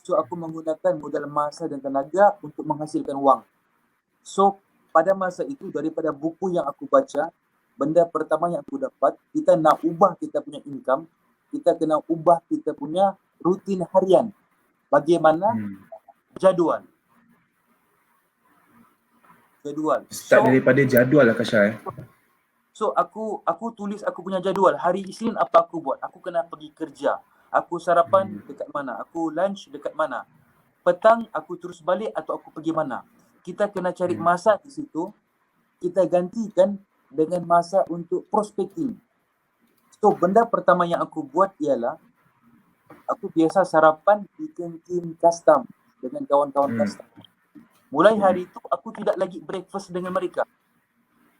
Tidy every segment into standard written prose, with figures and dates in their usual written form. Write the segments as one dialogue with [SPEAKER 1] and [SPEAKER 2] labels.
[SPEAKER 1] So aku menggunakan modal masa dan tenaga untuk menghasilkan wang. So pada masa itu daripada buku yang aku baca, benda pertama yang aku dapat, kita nak ubah kita punya income, kita kena ubah kita punya rutin harian. Bagaimana? Jadual.
[SPEAKER 2] Start daripada jadual lah Kasha.
[SPEAKER 1] So aku tulis aku punya jadual. Hari Isnin apa aku buat? Aku kena pergi kerja. Aku sarapan dekat mana? Aku lunch dekat mana? Petang aku terus balik atau aku pergi mana? Kita kena cari masa di situ. Kita gantikan dengan masa untuk prospecting. So benda pertama yang aku buat ialah aku biasa sarapan di kantin custom dengan kawan-kawan custom. Mulai hari itu aku tidak lagi breakfast dengan mereka.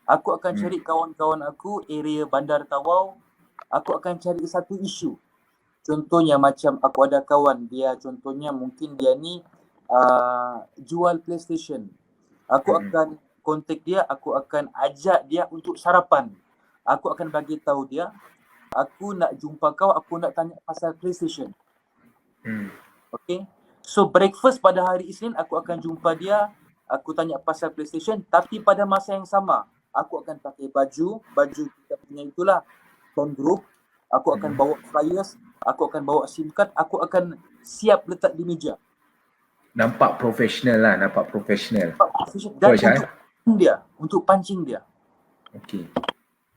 [SPEAKER 1] Aku akan cari kawan-kawan aku area Bandar Tawau. Aku akan cari satu isu. Contohnya macam aku ada kawan dia, contohnya mungkin dia ni jual PlayStation. Aku akan kontak dia, aku akan ajak dia untuk sarapan. Aku akan bagi tahu dia, aku nak jumpa kau, aku nak tanya pasal PlayStation. Okay. So breakfast pada hari Isnin aku akan jumpa dia, aku tanya pasal PlayStation, tapi pada masa yang sama aku akan pakai baju kita punya itulah phone group. Aku akan bawa flyers, aku akan bawa SIM card, aku akan siap letak di meja.
[SPEAKER 2] Nampak profesional lah, nampak profesional.
[SPEAKER 1] Dan untuk pancing dia.
[SPEAKER 2] Okay.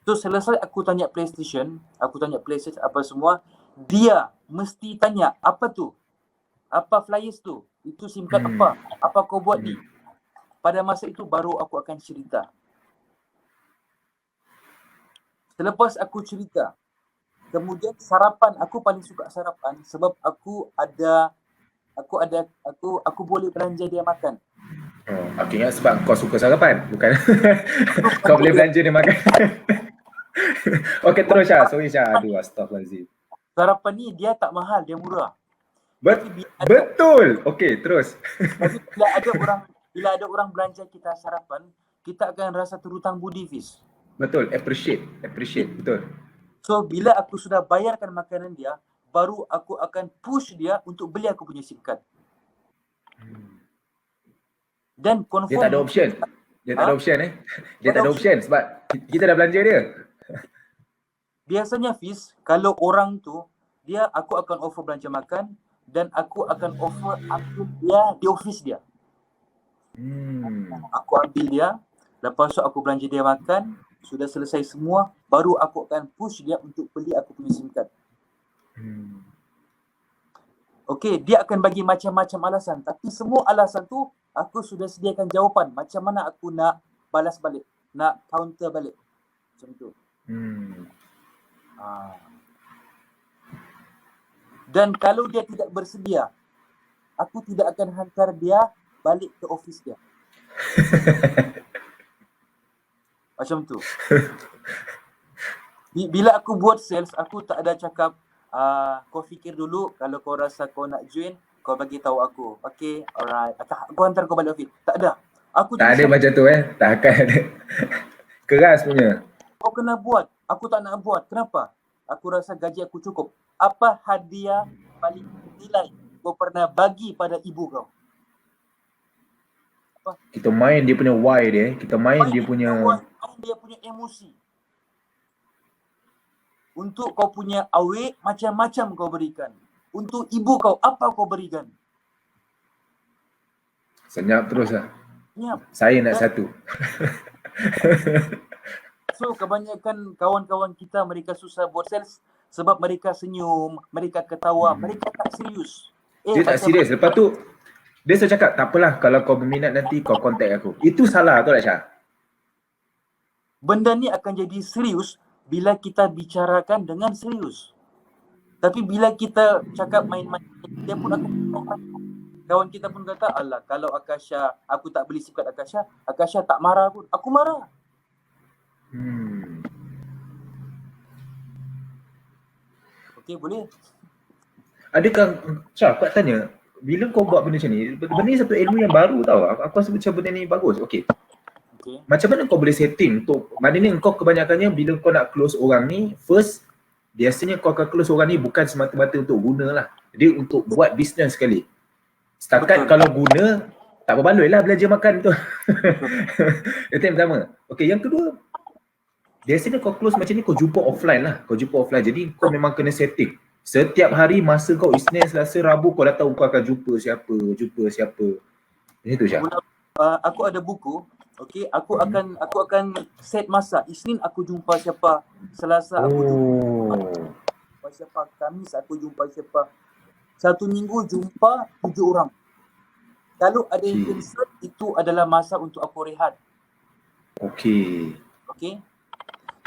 [SPEAKER 1] So selesai aku tanya PlayStation apa semua, dia mesti tanya apa tu? Apa flyers tu? Itu SIM card apa? Apa kau buat ni? Pada masa itu baru aku akan cerita. Selepas aku cerita, kemudian sarapan, aku paling suka sarapan sebab aku boleh belanja dia makan.
[SPEAKER 2] Oh, aku ingat sebab kau suka sarapan, bukan? Kau boleh belanja dia makan. Okey, terus Syah. Sorry Syah. Aduh, astaghfirullahaladzim.
[SPEAKER 1] Sarapan ni dia tak mahal, dia murah.
[SPEAKER 2] Betul. Okey, terus.
[SPEAKER 1] Tapi bila ada orang belanja kita sarapan, kita akan rasa terhutang budi, Fiz.
[SPEAKER 2] Betul, appreciate, betul.
[SPEAKER 1] So bila aku sudah bayarkan makanan dia, baru aku akan push dia untuk beli aku punya SIM card. Dan confirm
[SPEAKER 2] dia tak ada option. Dia tak ada option sebab kita dah belanja dia.
[SPEAKER 1] Biasanya Fiz, kalau orang tu aku akan offer belanja makan dan aku akan offer ambil dia di office dia. Aku ambil dia, lepas tu aku belanja dia makan, sudah selesai semua, baru aku akan push dia untuk beli aku punya SIM card. Okey, dia akan bagi macam-macam alasan, tapi semua alasan tu aku sudah sediakan jawapan macam mana aku nak balas balik, nak counter balik. Macam tu. Dan kalau dia tidak bersedia, aku tidak akan hantar dia balik ke office dia. Macam tu. Bila aku buat sales, aku tak ada cakap kau fikir dulu, kalau kau rasa kau nak join, kau bagi tahu aku. Okay, alright. Aku hantar kau balik office. Tak ada. Aku
[SPEAKER 2] tak ada macam tu tak akan ada. Keras punya.
[SPEAKER 1] Kau kena buat. Aku tak nak buat. Kenapa? Aku rasa gaji aku cukup. Apa hadiah paling nilai kau pernah bagi pada ibu kau? Apa?
[SPEAKER 2] Kita main dia punya why dia. Kita main dia punya
[SPEAKER 1] emosi. Untuk kau punya awek, macam-macam kau berikan. Untuk ibu kau, apa kau berikan?
[SPEAKER 2] Senyap terus lah.
[SPEAKER 1] Senyap.
[SPEAKER 2] Saya nak satu.
[SPEAKER 1] So kebanyakan kawan-kawan kita, mereka susah buat sales sebab mereka senyum, mereka ketawa, mereka tak serius.
[SPEAKER 2] Dia tak serius. Lepas tu, dia selalu cakap, tak apalah kalau kau berminat nanti kau kontak aku. Itu salah tu lah Syah.
[SPEAKER 1] Benda ni akan jadi serius bila kita bicarakan dengan serius. Tapi bila kita cakap main-main, dia pun akan main-main. Kawan kita pun kata, alah kalau Akasha, aku tak beli SIM card Akasha, Akasha tak marah pun. Aku marah. Okey, boleh?
[SPEAKER 2] Adakah, Syah, aku nak tanya, bila kau buat benda macam ni, benda ni satu ilmu yang baru tau. Aku rasa macam benda ni bagus. Okey. Macam mana kau boleh setting untuk, maknanya kau kebanyakannya bila kau nak close orang ni, first, biasanya kau akan close orang ni bukan semata-mata untuk guna lah. Dia untuk buat bisnes sekali. Setakat
[SPEAKER 1] Betul.
[SPEAKER 2] kalau guna, tak berbaloi lah belanja makan tu. Itu yang pertama. Okey, yang kedua, biasanya kau close macam ni kau jumpa offline lah. Kau jumpa offline. Jadi kau memang kena setting. Setiap hari masa kau Isnin, Selasa, Rabu kau dah tahu kau akan jumpa siapa. Macam tu Syah.
[SPEAKER 1] Aku ada buku. Okey, aku akan set masa. Isnin aku jumpa siapa, Selasa aku jumpa siapa, Khamis aku jumpa siapa. Satu minggu jumpa 7 orang. Kalau ada yang cancel, itu adalah masa untuk aku rehat.
[SPEAKER 2] Okey.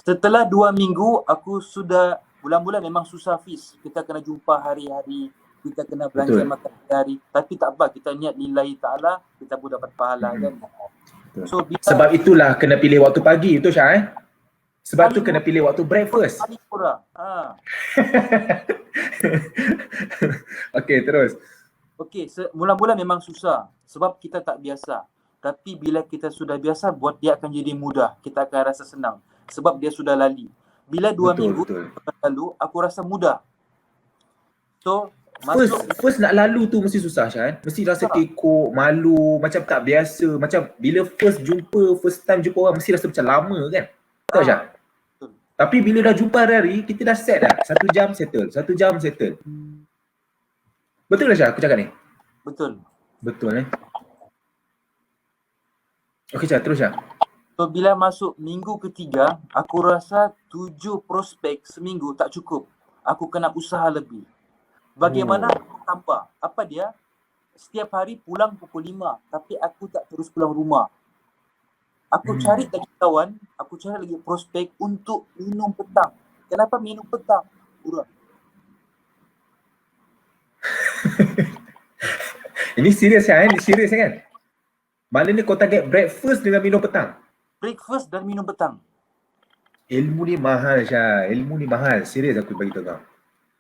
[SPEAKER 1] Setelah 2 minggu, aku sudah bulan-bulan memang susah Fiz. Kita kena jumpa hari-hari, kita kena belanja makan hari-hari. Tapi tak apa, kita niat lillahi ta'ala, kita pun dapat pahala kan. So,
[SPEAKER 2] sebab itulah kena pilih waktu pagi tu Syah Sebab tu kena pilih waktu breakfast. Okey, terus.
[SPEAKER 1] Okey, mula-mula memang susah sebab kita tak biasa. Tapi bila kita sudah biasa, buat dia akan jadi mudah. Kita akan rasa senang sebab dia sudah lali. Bila 2 minggu lalu, aku rasa mudah. So,
[SPEAKER 2] First nak lalu tu mesti susah Syah Mesti rasa kekok, malu, macam tak biasa. Macam bila first time jumpa orang mesti rasa macam lama kan. Betul Syah? Tapi bila dah jumpa hari-hari, kita dah set dah. 1 jam settle. Betul lah Syah aku cakap ni? Betul Okey Syah, terus Syah.
[SPEAKER 1] So bila masuk minggu ketiga, aku rasa 7 prospek seminggu tak cukup. Aku kena usaha lebih. Bagaimana aku tambah? Apa dia? Setiap hari pulang pukul 5, tapi aku tak terus pulang rumah. Aku cari lagi kawan, aku cari lagi prospek untuk minum petang. Kenapa minum petang? Urang.
[SPEAKER 2] Ini serius kan? Serius kan? Maknanya kau target breakfast dengan minum petang?
[SPEAKER 1] Breakfast dan minum petang.
[SPEAKER 2] Ilmu ni mahal Syah. Serius aku bagi tahu kau.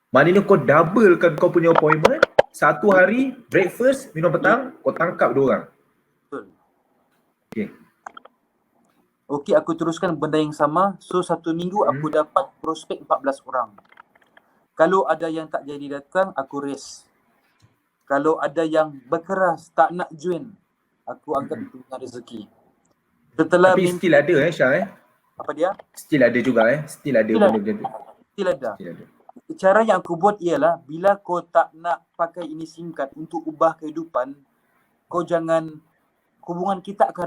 [SPEAKER 2] Maknanya kau doublekan kau punya appointment. Satu hari breakfast, minum petang, kau tangkap 2 orang.
[SPEAKER 1] Betul.
[SPEAKER 2] Okey,
[SPEAKER 1] aku teruskan benda yang sama. So 1 minggu aku dapat prospek 14 orang. Kalau ada yang tak jadi datang, aku raise. Kalau ada yang berkeras tak nak join, aku anggap itu bukan rezeki.
[SPEAKER 2] Tapi still ada Syah
[SPEAKER 1] Apa dia?
[SPEAKER 2] Still ada juga Still ada benda macam tu.
[SPEAKER 1] Still ada. Cara yang aku buat ialah bila kau tak nak pakai ini singkat untuk ubah kehidupan, kau jangan, hubungan kita akan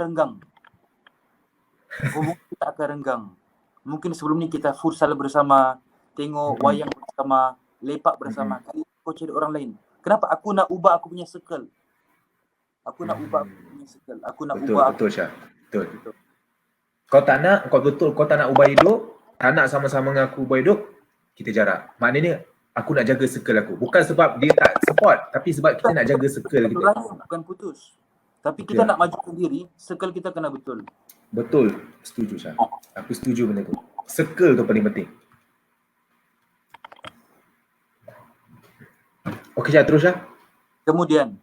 [SPEAKER 1] renggang. Mungkin sebelum ni kita futsal bersama, tengok wayang bersama, lepak bersama. Kali kau cari orang lain. Kenapa? Aku nak ubah aku punya circle. Aku nak ubah
[SPEAKER 2] Betul Syah. Betul. Kau tak nak ubah hidup, tak nak sama-sama dengan aku ubah hidup, kita jarak. Maknanya aku nak jaga circle aku. Bukan sebab dia tak support, tapi sebab kita nak jaga circle kita.
[SPEAKER 1] Bukan putus. Tapi kita nak majukan diri, circle kita kena betul.
[SPEAKER 2] Betul. Setuju Syah. Aku setuju benda tu. Circle tu paling penting. Okey Syah, terus Syah.
[SPEAKER 1] Kemudian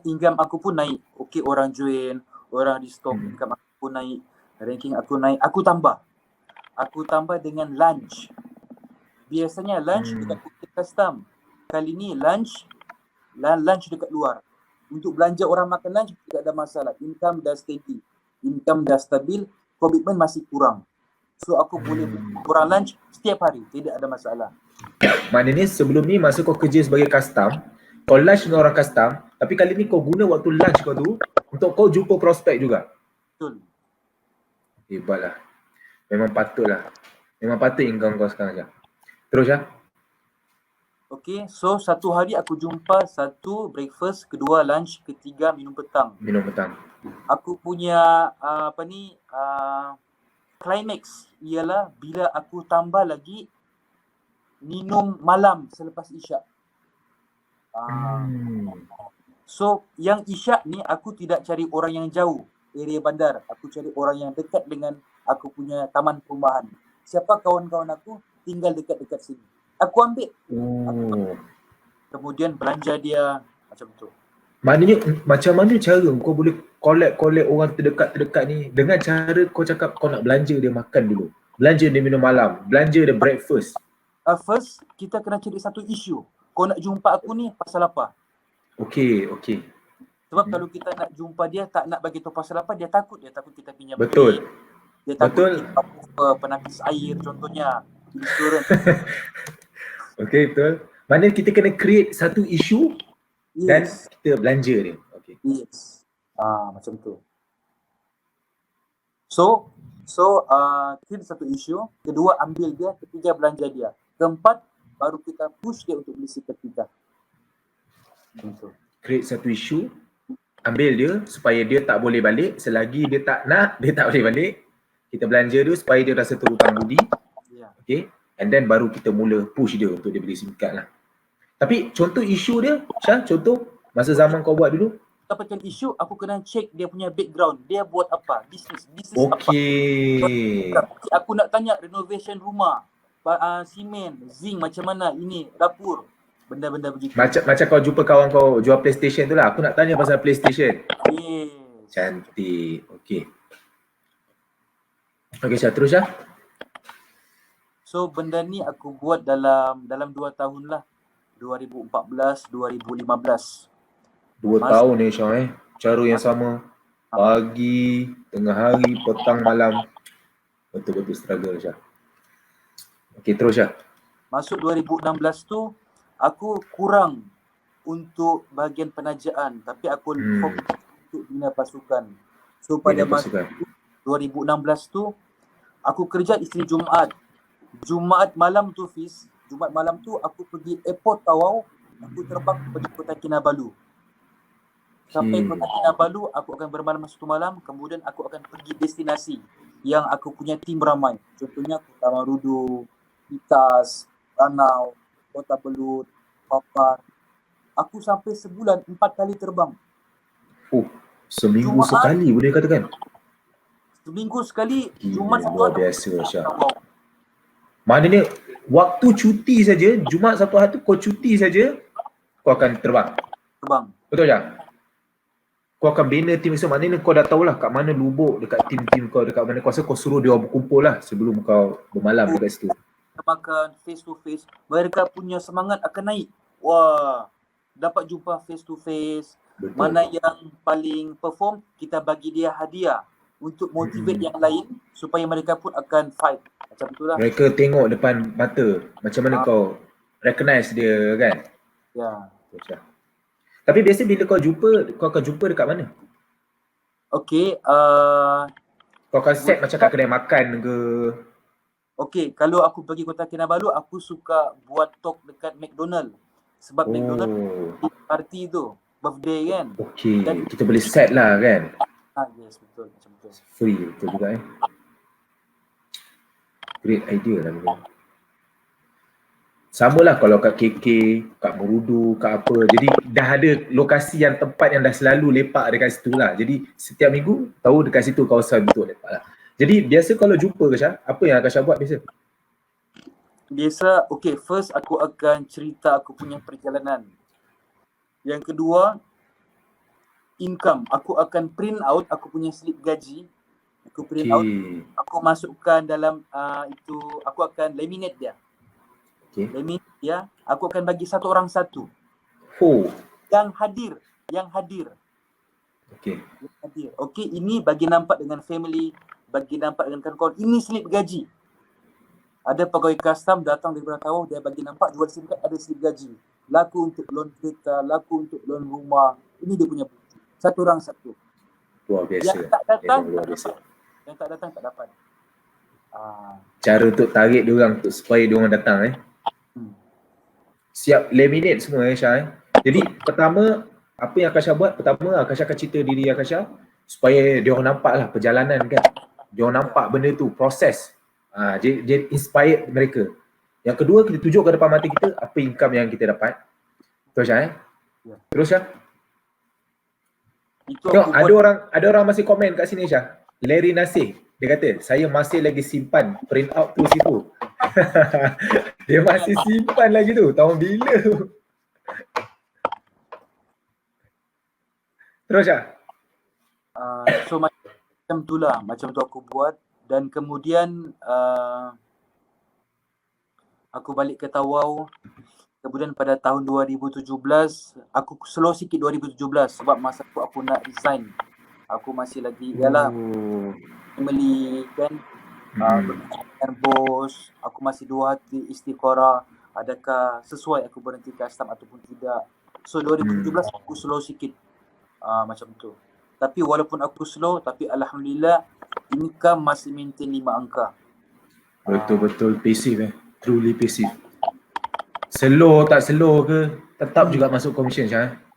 [SPEAKER 1] income aku pun naik. Okey, orang join, orang di stop, income aku pun naik, ranking aku naik. Aku tambah dengan lunch. Biasanya lunch dekat Bukit Custom. Kali ni lunch dekat luar. Untuk belanja orang makan lunch tidak ada masalah. Income dah steady. Income dah stabil, komitmen masih kurang. So aku boleh kurang lunch setiap hari, tidak ada masalah.
[SPEAKER 2] Maknanya sebelum ni masa kau kerja sebagai custom, kau lunch dengan orang custom, tapi kali ni kau guna waktu lunch kau tu untuk kau jumpa prospek juga.
[SPEAKER 1] Betul.
[SPEAKER 2] Hebatlah. Memang patut income kau sekarang je. Terus Syah.
[SPEAKER 1] Okey, so 1 hari aku jumpa 1 breakfast, 2 lunch, 3 minum petang. Aku punya climax ialah bila aku tambah lagi minum malam selepas isyak. So yang isyak ni aku tidak cari orang yang jauh, area bandar. Aku cari orang yang dekat dengan aku punya taman perumahan. Siapa kawan-kawan aku tinggal dekat-dekat sini. Aku ambil. Kemudian belanja dia macam tu.
[SPEAKER 2] Maknanya macam mana cara kau boleh collect orang terdekat ni dengan cara kau cakap kau nak belanja dia makan dulu. Belanja dia minum malam. Belanja dia breakfast.
[SPEAKER 1] First, kita kena cari satu isu. Kau nak jumpa aku ni pasal apa?
[SPEAKER 2] Okey.
[SPEAKER 1] Sebab kalau kita nak jumpa dia, tak nak bagi tahu pasal apa, dia takut kita pinjam
[SPEAKER 2] Betul.
[SPEAKER 1] duit. Dia takut
[SPEAKER 2] Betul.
[SPEAKER 1] kita offer penapis air contohnya, insurans.
[SPEAKER 2] Okay, betul. Mana kita kena create satu isu dan
[SPEAKER 1] Yes.
[SPEAKER 2] kita belanja dia. Okay.
[SPEAKER 1] Yes. Macam tu. So create satu isu, kedua ambil dia, ketiga belanja dia. Keempat baru kita push dia untuk beli seketika. Betul.
[SPEAKER 2] Create satu isu, ambil dia supaya dia tak boleh balik. Selagi dia tak nak, dia tak boleh balik. Kita belanja dia supaya dia rasa terhutang budi.
[SPEAKER 1] Yeah.
[SPEAKER 2] Okay. And then baru kita mula push dia untuk dia beli SIM card lah. Tapi contoh isu dia, Syah, contoh masa zaman kau buat dulu.
[SPEAKER 1] Dapatkan isu, aku kena check dia punya background. Dia buat apa? Bisnes
[SPEAKER 2] Okay.
[SPEAKER 1] apa? Aku nak tanya renovation rumah, simen, zinc macam mana, ini, dapur. Benda-benda begitu.
[SPEAKER 2] Macam kau jumpa kawan kau jual PlayStation tu lah. Aku nak tanya pasal PlayStation.
[SPEAKER 1] Yes.
[SPEAKER 2] Cantik. Okay. Okay, Syah. Terus, Syah.
[SPEAKER 1] So benda ni aku buat dalam 2 tahun lah. 2014, 2015.
[SPEAKER 2] 2 tahun ni, Syah. Cara yang sama. Pagi, tengah hari, petang, malam. Betul-betul struggle, Syah. Okay, terus, Syah.
[SPEAKER 1] Masuk 2016 tu, aku kurang untuk bahagian penajaan. Tapi aku fokus untuk bina pasukan. So pada masa 2016 tu, aku kerja isteri Jumaat. Jumaat malam tu, Fiz. Jumaat malam tu aku pergi airport Tawau. Aku terbang pergi Kota Kinabalu. Sampai Kota Kinabalu, aku akan bermalam satu malam. Kemudian aku akan pergi destinasi yang aku punya tim ramai. Contohnya Kota Marudu, Itas, Ranau, Kota Belud, Papar. Aku sampai sebulan 4 kali terbang.
[SPEAKER 2] Oh, seminggu sekali boleh katakan?
[SPEAKER 1] Seminggu sekali,
[SPEAKER 2] Jumaat
[SPEAKER 1] Jumaat
[SPEAKER 2] luar biasa, Syah. Maknanya waktu cuti saja, Jumaat Sabtu Ahad tu kau cuti saja, kau akan terbang. Betul tak? Kau akan bina tim itu, maknanya kau dah tahulah kat mana lubuk dekat tim-tim kau, dekat mana kau rasa kau suruh dia berkumpul lah sebelum kau bermalam dekat situ.
[SPEAKER 1] Makan face to face, mereka punya semangat akan naik. Wah, dapat jumpa face to face. Betul. Mana yang paling perform, kita bagi dia hadiah untuk motivate yang lain supaya mereka pun akan fight. Macam itulah.
[SPEAKER 2] Mereka tengok depan mata macam mana kau recognize dia kan?
[SPEAKER 1] Ya.
[SPEAKER 2] Macam. Tapi biasa bila kau akan jumpa dekat mana?
[SPEAKER 1] Okay.
[SPEAKER 2] Kau akan set macam kat kedai makan ke?
[SPEAKER 1] Okay, kalau aku pergi Kota Kinabalu, aku suka buat talk dekat McDonald. Sebab McDonald party tu, birthday kan.
[SPEAKER 2] Okay, dan kita boleh set lah kan?
[SPEAKER 1] Yes, betul. Macam betul.
[SPEAKER 2] Free, betul juga Great idea lah benda. Sama lah kalau kat KK, kat Merudu, kat apa. Jadi dah ada lokasi yang tempat yang dah selalu lepak dekat situ lah. Jadi setiap minggu tahu dekat situ kawasan betul lepak lah. Jadi biasa kalau jumpa Kasha, apa yang Kasha buat biasa?
[SPEAKER 1] Biasa, okay, first aku akan cerita aku punya perjalanan. Yang kedua, income. Aku akan print out aku punya slip gaji. Aku print out, aku masukkan dalam itu, aku akan laminate dia. Laminate dia, aku akan bagi satu orang satu. Yang hadir. Okay, ini bagi nampak dengan family, bagi nampak dengan kawan-kawan. Ini slip gaji. Ada pegawai custom datang dari Tawau, dia bagi nampak jual SIM card, ada slip gaji. Laku untuk loan kereta, laku untuk loan rumah. Ini dia punya bukti. Satu orang satu.
[SPEAKER 2] Luar biasa.
[SPEAKER 1] Yang tak datang, yang tak datang tak dapat.
[SPEAKER 2] Cara untuk tarik dia orang supaya dia orang datang Siap laminate semua Syah Jadi pertama apa yang Akasha buat? Pertama Akasha akan cerita diri Akasha supaya dia orang nampak lah perjalanan kan. Dia orang nampak benda tu, proses. Dia inspire mereka. Yang kedua kita tunjuk ke depan mata kita apa income yang kita dapat. Terus Syah Terus Syah. Tengok, ada orang masih komen kat sini Syah. Larry Nasir, dia kata saya masih lagi simpan print out tu situ. Dia masih simpan lagi tu, tahun bila tu. Terus Syah.
[SPEAKER 1] So macam tu lah, macam tu aku buat. Dan kemudian aku balik ke Tawau. Kemudian pada tahun 2017 aku slow sikit 2017 sebab masa tu aku nak resign. Aku masih lagi ialah family kan, dengan bos, aku masih dua hati istiqarah, adakah sesuai aku berhenti custom ataupun tidak. So 2017 aku slow sikit macam tu. Tapi walaupun aku slow, tapi alhamdulillah income masih maintain 5 angka.
[SPEAKER 2] Betul-betul pasif truly pasif. Slow tak slow ke tetap juga masuk commission Syah.